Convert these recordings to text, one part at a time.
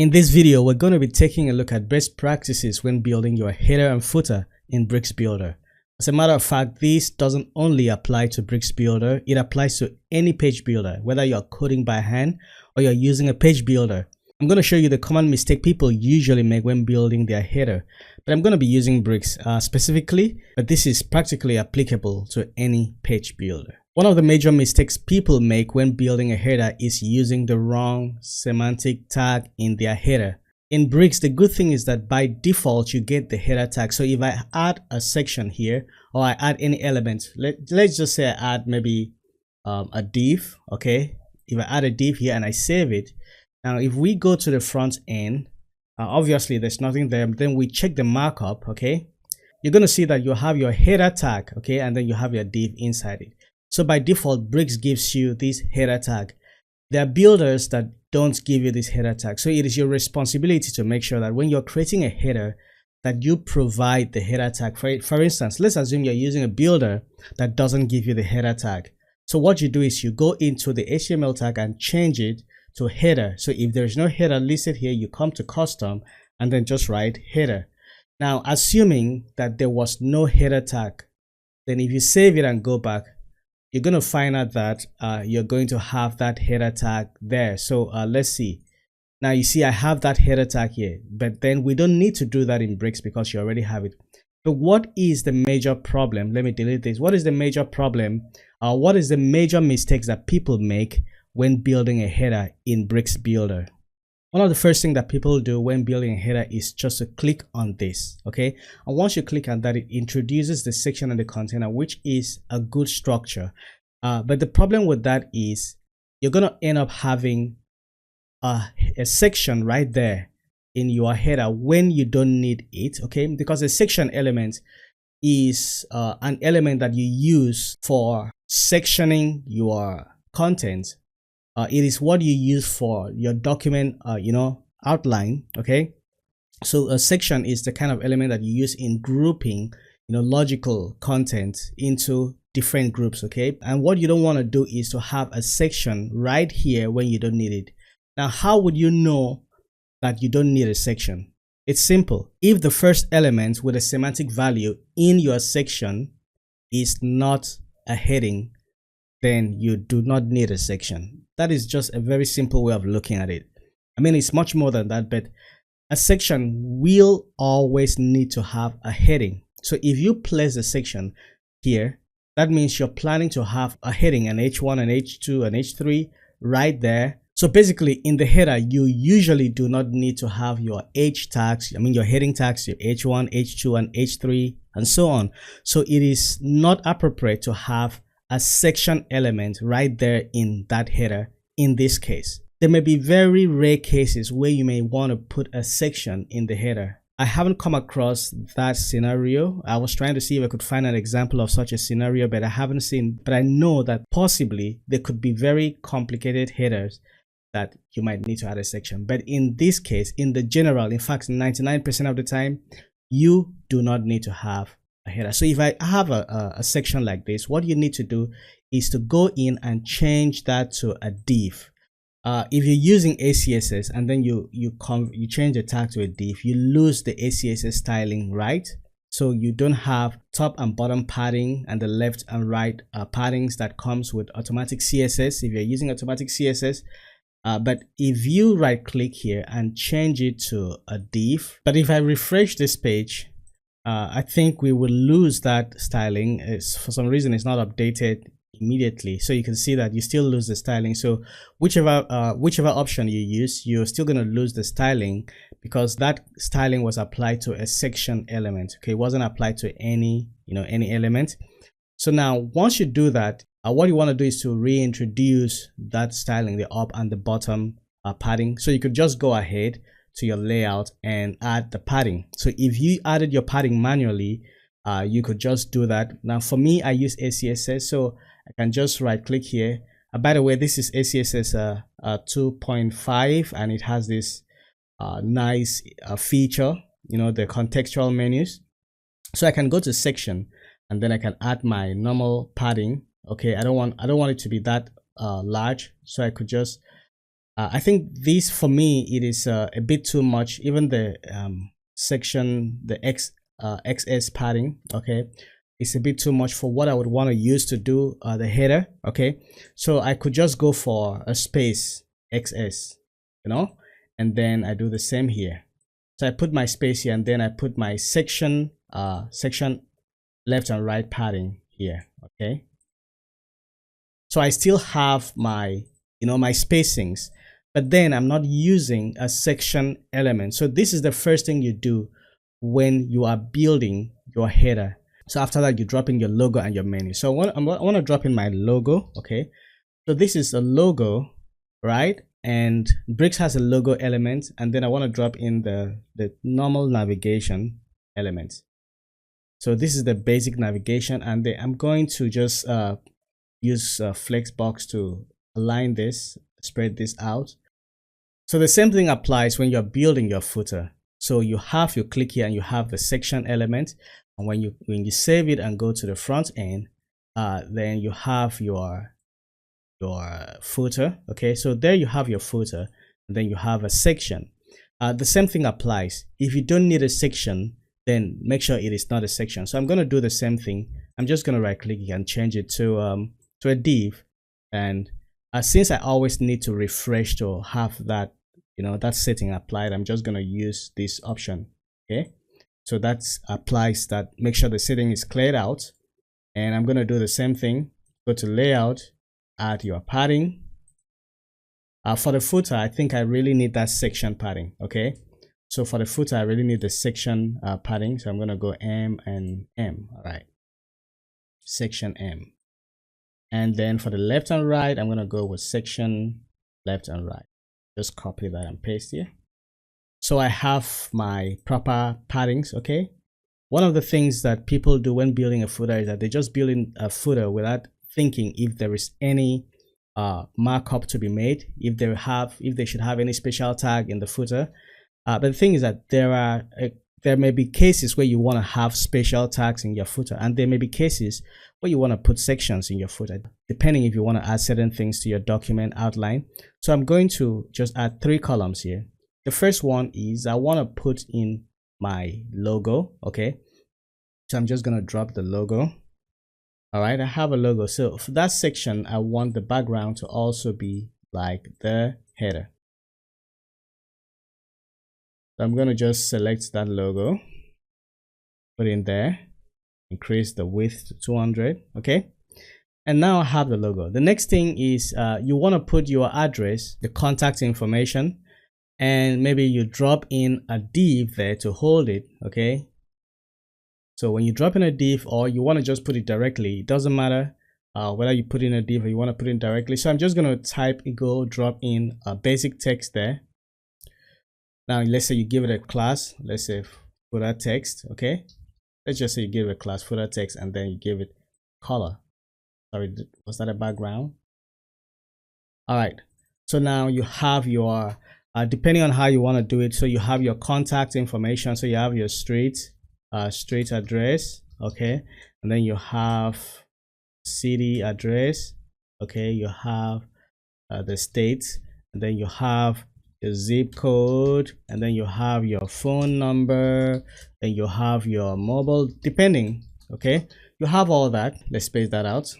In this video, we're going to be taking a look at best practices when building your header and footer in Bricks Builder. As a matter of fact, this doesn't only apply to Bricks Builder, it applies to any page builder, whether you're coding by hand or you're using a page builder. I'm going to show you the common mistake people usually make when building their header, but I'm going to be using Bricks specifically, but this is practically applicable to any page builder. One of the major mistakes people make when building a header is using the wrong semantic tag in their header. In Bricks, the good thing is that by default, you get the header tag. So if I add a section here, or I add any element, let's just say I add maybe a div, okay? If I add a div here and I save it, now if we go to the front end, obviously there's nothing there, then we check the markup, okay? You're gonna see that you have your header tag, okay? And then you have your div inside it. So by default, Bricks gives you this header tag. There are builders that don't give you this header tag. So it is your responsibility to make sure that when you're creating a header, that you provide the header tag. For instance, let's assume you're using a builder that doesn't give you the header tag. So what you do is you go into the HTML tag and change it to header. So if there's no header listed here, you come to custom and then just write header. Now, assuming that there was no header tag, then if you save it and go back, you're going to find out that you're going to have that header tag there. So let's see. Now you see I have that header tag here, but then we don't need to do that in Bricks because you already have it. But what is the major problem? Let me delete this. What is the major problem? What is the major mistakes that people make when building a header in Bricks Builder? One of the first things that people do when building a header is just to click on this, okay? And once you click on that, it introduces the section and the container, which is a good structure. But the problem with that is you're going to end up having a section right there in your header when you don't need it, okay? Because a section element is an element that you use for sectioning your content. It is what you use for your document, outline, okay? So a section is the kind of element that you use in grouping, logical content into different groups, okay? And what you don't want to do is to have a section right here when you don't need it. Now, how would you know that you don't need a section? It's simple. If the first element with a semantic value in your section is not a heading, then you do not need a section. That is just a very simple way of looking at it. I mean, it's much more than that, but a section will always need to have a heading. So if you place a section here, that means you're planning to have a heading, an H1, an H2, an H3 right there. So basically in the header, you usually do not need to have your H tags, your heading tags, your H1, H2, and H3, and so on. So it is not appropriate to have a section element right there in that header. In this case, there may be very rare cases where you may want to put a section in the header. I haven't come across that scenario. I was trying to see if I could find an example of such a scenario, but I haven't seen. But I know that possibly there could be very complicated headers that you might need to add a section. But in this case, in the general, in fact, 99% of the time, you do not need to have a header. So if I have a section like this, what you need to do is to go in and change that to a div. If you're using ACSS and then you change the tag to a div, you lose the ACSS styling, right? So you don't have top and bottom padding and the left and right paddings that comes with automatic CSS if you're using automatic CSS. But if you right click here and change it to a div, but if I refresh this page, I think we will lose that styling. For some reason it's not updated immediately, so you can see that you still lose the styling. So whichever option you use, you're still going to lose the styling because that styling was applied to a section element, okay? It wasn't applied to any element. So now once you do that, what you want to do is to reintroduce that styling, the up and the bottom padding. So you could just go ahead to your layout and add the padding. So if you added your padding manually, you could just do that. Now for me, I use ACSS, so I can just right click here. By the way, this is ACSS 2.5 and it has this nice feature, the contextual menus. So I can go to section and then I can add my normal padding. Okay, I don't want it to be that large, so I could just I think this, for me, it is a bit too much. Even the section, the XS padding, okay, it's a bit too much for what I would want to use to do the header. Okay, so I could just go for a space XS, you know, and then I do the same here. So I put my space here, and then I put my section left and right padding here. Okay, so I still have my, my spacings, but then I'm not using a section element. So this is the first thing you do when you are building your header. So after that, you drop in your logo and your menu. So I want to drop in my logo. Okay, so this is a logo, right? And Bricks has a logo element, and then I want to drop in the normal navigation element. So this is the basic navigation, and then I'm going to just use Flexbox to align this, spread this out. So the same thing applies when you're building your footer. So you click here and you have the section element, and when you save it and go to the front end, then you have your footer. Okay, so there you have your footer, and then you have a section. The same thing applies. If you don't need a section, then make sure it is not a section. So I'm going to do the same thing. I'm just going to right click and change it to a div, and since I always need to refresh to have that, that setting applied, I'm just going to use this option. Okay, so that applies that. Make sure the setting is cleared out, and I'm going to do the same thing. Go to layout, add your padding. For the footer, I think I really need that section padding. Okay, so for the footer, I really need the section padding, so I'm going to go M and M. All right, section M. And then for the left and right, I'm going to go with section left and right. Just copy that and paste here. So I have my proper paddings. Okay, one of the things that people do when building a footer is that they just build in a footer without thinking if there is any markup to be made, if they should have any special tag in the footer. But the thing is that there may be cases where you want to have special tags in your footer, and there may be cases where you want to put sections in your footer, depending if you want to add certain things to your document outline. So I'm going to just add 3 columns here. The first one is I want to put in my logo. Okay, so I'm just going to drop the logo. All right, I have a logo. So for that section, I want the background to also be like the header. So I'm going to just select that logo, put in there, increase the width to 200. Okay, and now I have the logo. The next thing is you want to put your address, the contact information, and maybe you drop in a div there to hold it. Okay, so when you drop in a div, or you want to just put it directly, it doesn't matter whether you put in a div or you want to put it directly. So I'm just going to drop in a basic text there. Now let's say you give it a class, let's say footer text. Okay, let's just say you give it a class footer text, and then you give it color. Sorry, was that a background? All right, so now you have your depending on how you want to do it, so you have your contact information. So you have your street address. Okay, and then you have city address. Okay, you have the state, and then you have your zip code, and then you have your phone number, and you have your mobile, depending. Okay, you have all that. Let's space that out.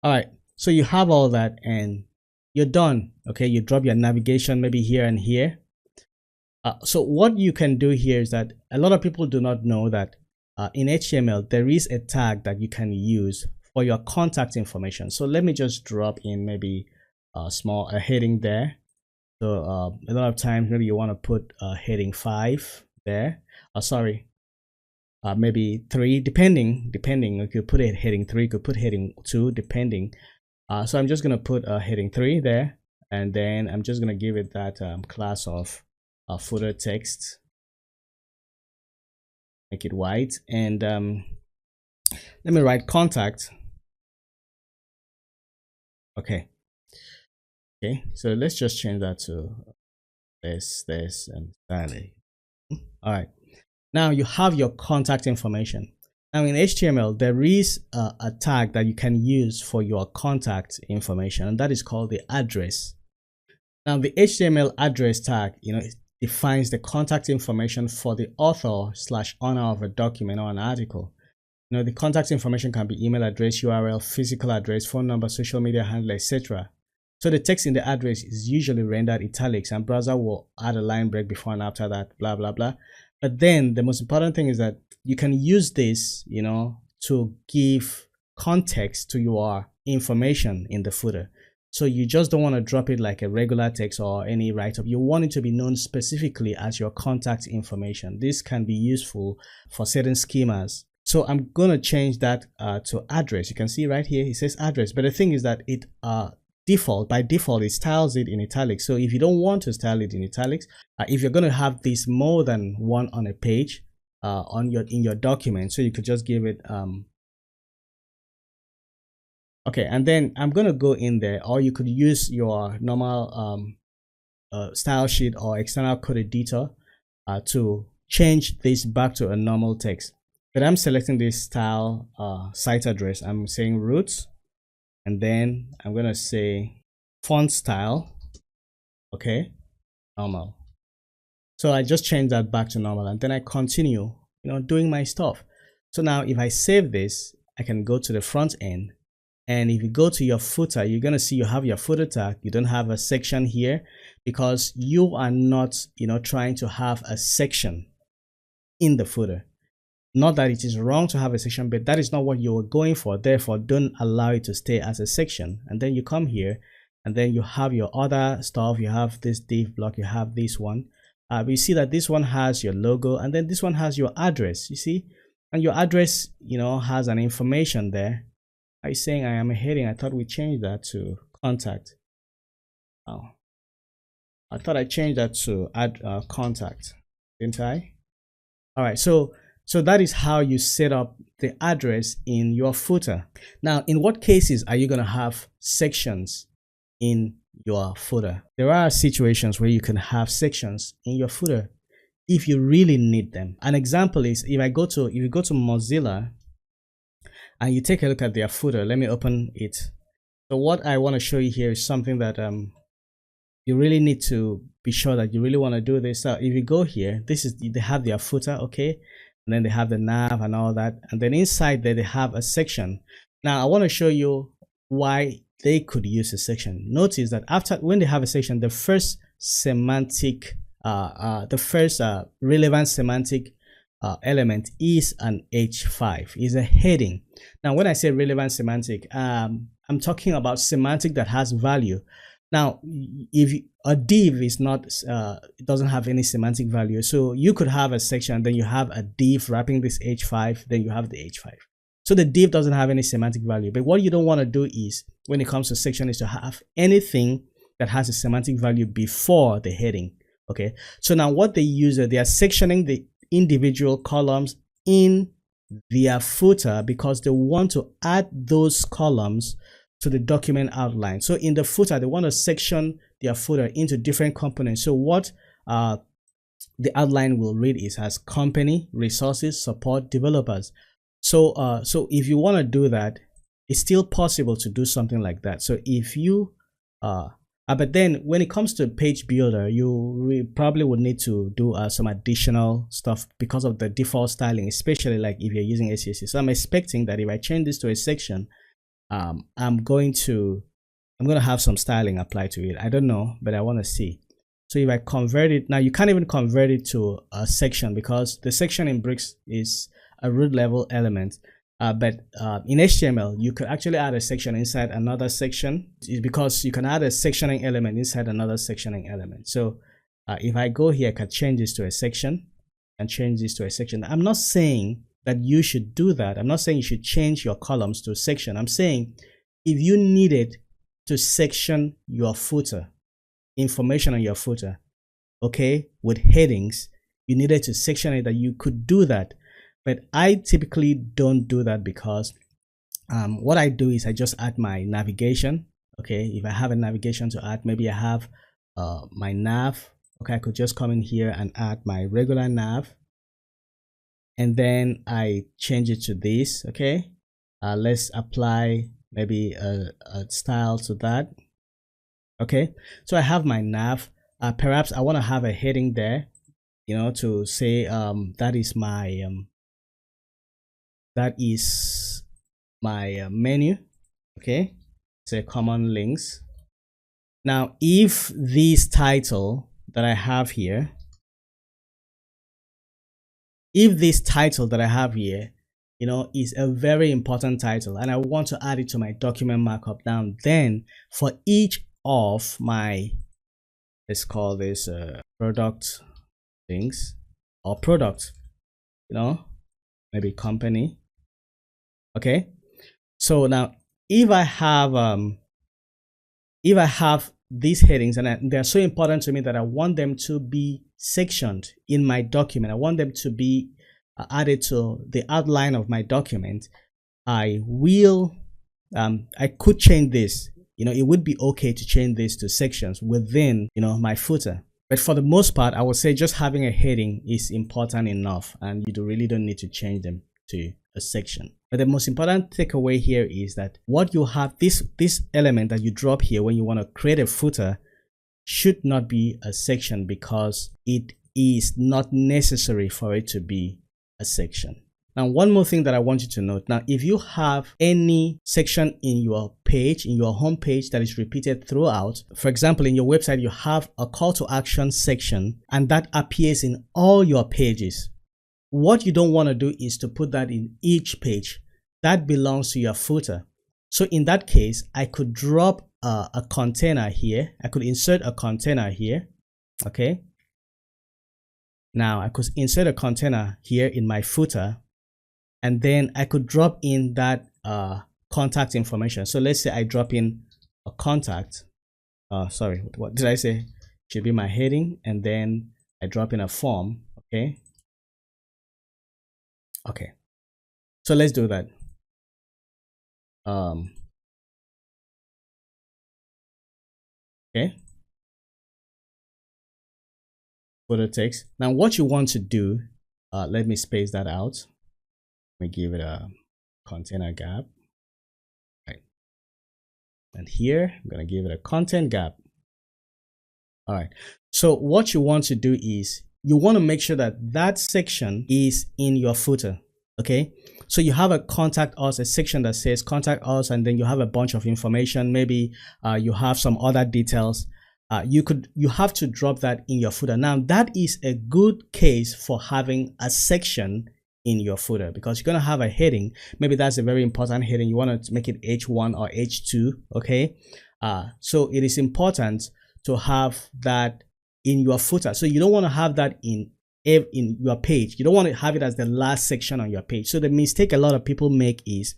All right, so you have all that and you're done. Okay, you drop your navigation maybe here and here. So what you can do here is that a lot of people do not know that in HTML there is a tag that you can use for your contact information. So let me just drop in maybe a heading there. So a lot of times maybe you want to put heading 5 there. Sorry, maybe 3, depending. You could put it heading 3, you could put heading 2, depending. So I'm just gonna put heading 3 there, and then I'm just gonna give it that class of footer text. Make it white, and let me write contact. Okay, so let's just change that to this and styling. All right, now you have your contact information, Now in HTML, there is a tag that you can use for your contact information, and that is called the address. Now the HTML address tag, it defines the contact information for the author/owner of a document or an article. The contact information can be email address, URL, physical address, phone number, social media handle, etc. So the text in the address is usually rendered italics, and browser will add a line break before and after that, blah blah blah. But then the most important thing is that you can use this, to give context to your information in the footer. So you just don't want to drop it like a regular text or any write-up. You want it to be known specifically as your contact information. This can be useful for certain schemas. So I'm going to change that to address. You can see right here, it says address. But the thing is that it by default, it styles it in italics. So if you don't want to style it in italics, if you're going to have this more than one on a page, in your document, so you could just give it okay, and then I'm going to go in there, or you could use your normal style sheet or external code editor to change this back to a normal text. But I'm selecting this style site address. I'm saying root, and then I'm going to say font style, okay, normal. So I just changed that back to normal, and then I continue, doing my stuff. So now if I save this, I can go to the front end, and if you go to your footer, you're going to see you have your footer tag. You don't have a section here because you are not, trying to have a section in the footer. Not that it is wrong to have a section, but that is not what you were going for. Therefore, don't allow it to stay as a section. And then you come here, and then you have your other stuff. You have this div block, you have this one. We see that this one has your logo, and then this one has your address, you see, and your address, has an information there. Are you saying I am a heading? I thought we changed that to contact. Oh, I thought I changed that to add contact, didn't I? All right, so that is how you set up the address in your footer. Now, in what cases are you going to have sections in your footer? There are situations where you can have sections in your footer if you really need them. An example is if you go to Mozilla and you take a look at their footer. Let me open it. So what I want to show you here is something that you really need to be sure that you really want to do this. So if you go here, they have their footer, okay, and then they have the nav and all that, and then inside there they have a section. Now I want to show you why they could use a section. Notice that when they have a section, the first semantic relevant semantic element is an H5, is a heading. Now when I say relevant semantic, I'm talking about semantic that has value. Now if a div is not it doesn't have any semantic value, so you could have a section, then you have a div wrapping this H5, then you have the H5. So the div doesn't have any semantic value. But what you don't want to do is, when it comes to section, is to have anything that has a semantic value before the heading. Okay, so now what they use, they are sectioning the individual columns in their footer because they want to add those columns to the document outline. So in the footer, they want to section their footer into different components. So what the outline will read is as company, resources, support, developers. So if you want to do that, it's still possible to do something like that. So if you but then when it comes to page builder, you probably would need to do some additional stuff because of the default styling, especially like if you're using SCSS. So I'm expecting that if I change this to a section, I'm going to have some styling applied to it. I don't know, but I want to see. So if I convert it, now you can't even convert it to a section because the section in Bricks is a root level element. But in HTML, you could actually add a section inside another section. It's because you can add a sectioning element inside another sectioning element. So if I go here, I can change this to a section and change this to a section. I'm not saying that you should do that. I'm not saying you should change your columns to a section. I'm saying if you needed to section your footer, information on your footer, okay, with headings, you needed to section it, that you could do that. But I typically don't do that because what I do is I just add my navigation. Okay, if I have a navigation to add, maybe I have my nav. Okay, I could just come in here and add my regular nav. and then I change it to this. Okay, let's apply maybe a style to that. Okay, so I have my nav. Perhaps I want to have a heading there, you know, to say that is my menu. Okay, say common links. Now if this title that I have here, you know, is a very important title and I want to add it to my document markup down, then for each of my, let's call this product things or product, you know, maybe company. Okay, so now if I have these headings and they're so important to me that I want them to be sectioned in my document, I want them to be added to the outline of my document, I could change this. You know, it would be okay to change this to sections within, you know, my footer. But for the most part, I would say just having a heading is important enough and you really don't need to change them to a section. But the most important takeaway here is that what you have, this element that you drop here when you want to create a footer should not be a section because it is not necessary for it to be a section. Now, one more thing that I want you to note. Now, if you have any section in your page, in your home page that is repeated throughout, for example, in your website, you have a call to action section and that appears in all your pages. What you don't want to do is to put that in each page. That belongs to your footer. So in that case, I could drop a container here. I could insert a container here. Okay. Now I could insert a container here in my footer, and then I could drop in that contact information. So let's say I drop in a contact. Sorry, what did I say? Should be my heading, and then I drop in a form. Okay. Okay. So let's do that. Okay. Footer text. Now what you want to do, let me space that out. Let me give it a container gap. Right. And here I'm going to give it a content gap. All right. So what you want to do is you want to make sure that that section is in your footer. Okay. So you have a contact us, a section that says contact us, and then you have a bunch of information. Maybe you have some other details. You have to drop that in your footer. Now that is a good case for having a section in your footer because you're going to have a heading. Maybe that's a very important heading. You want to make it H1 or H2. Okay. So it is important to have that in your footer. So you don't want to have that in your page. You don't want to have it as the last section on your page. So the mistake a lot of people make is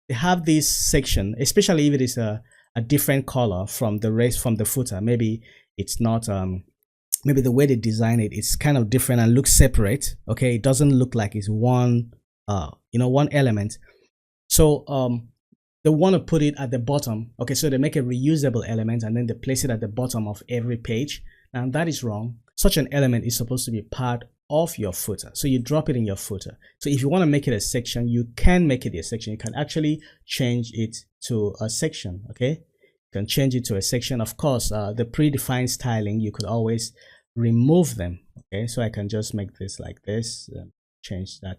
they have this section, especially if it is a different color from the rest, from the footer. Maybe it's not maybe the way they design it, it's kind of different and looks separate. Okay, it doesn't look like it's one one element. So they want to put it at the bottom. Okay, so they make a reusable element and then they place it at the bottom of every page. Now that is wrong. Such an element is supposed to be part of your footer. So you drop it in your footer. So if you want to make it a section, you can make it a section. You can actually change it to a section. Okay, you can change it to a section. Of course, the predefined styling, you could always remove them. Okay, so I can just make this like this, change that.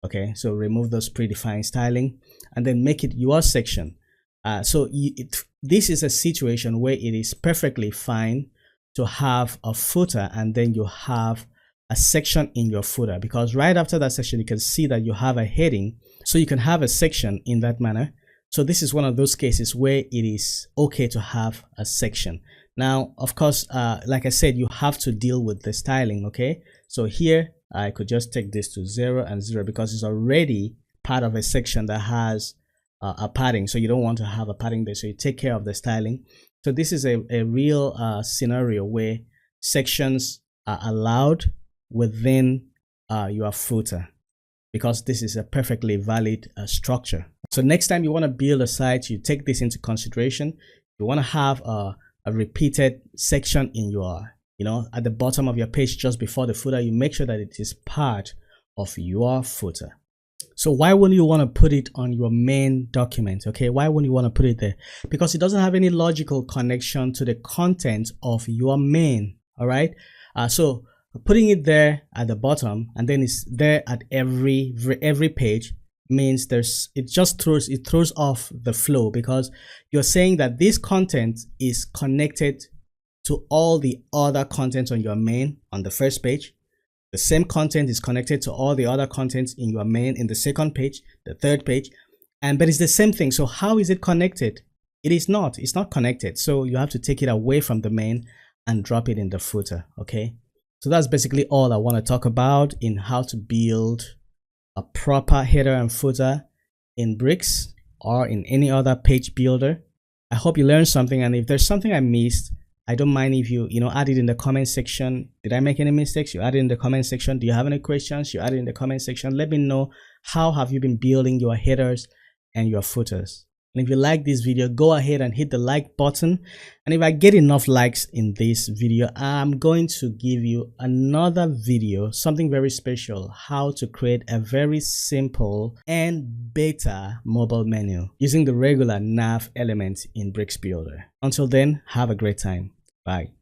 Okay, so remove those predefined styling and then make it your section. This is a situation where it is perfectly fine to have a footer and then you have a section in your footer, because right after that section you can see that you have a heading, so you can have a section in that manner. So this is one of those cases where it is okay to have a section. Now of course, like I said, you have to deal with the styling. Okay, so here I could just take this to 0 and 0 because it's already part of a section that has a padding, so you don't want to have a padding there, so you take care of the styling. So this is a real scenario where sections are allowed within your footer, because this is a perfectly valid structure. So next time you want to build a site, you take this into consideration. You want to have a repeated section in your, at the bottom of your page just before the footer. You make sure that it is part of your footer. So why wouldn't you want to put it on your main document? Okay, why wouldn't you want to put it there? Because it doesn't have any logical connection to the content of your main. All right, so putting it there at the bottom and then it's there at every page means it throws off the flow, because you're saying that this content is connected to all the other content on your main on the first page. The same content is connected to all the other contents in your main in the second page, the third page, but it's the same thing. So how is it connected? It's not connected. So you have to take it away from the main and drop it in the footer. Okay, so that's basically all I want to talk about in how to build a proper header and footer in Bricks or in any other page builder. I hope you learned something, and if there's something I missed, I don't mind if you add it in the comment section. Did I make any mistakes? You add it in the comment section. Do you have any questions? You add it in the comment section. Let me know, how have you been building your headers and your footers? And if you like this video, go ahead and hit the like button. And if I get enough likes in this video, I'm going to give you another video, something very special, how to create a very simple and better mobile menu using the regular nav element in Bricks Builder. Until then, have a great time. Bye.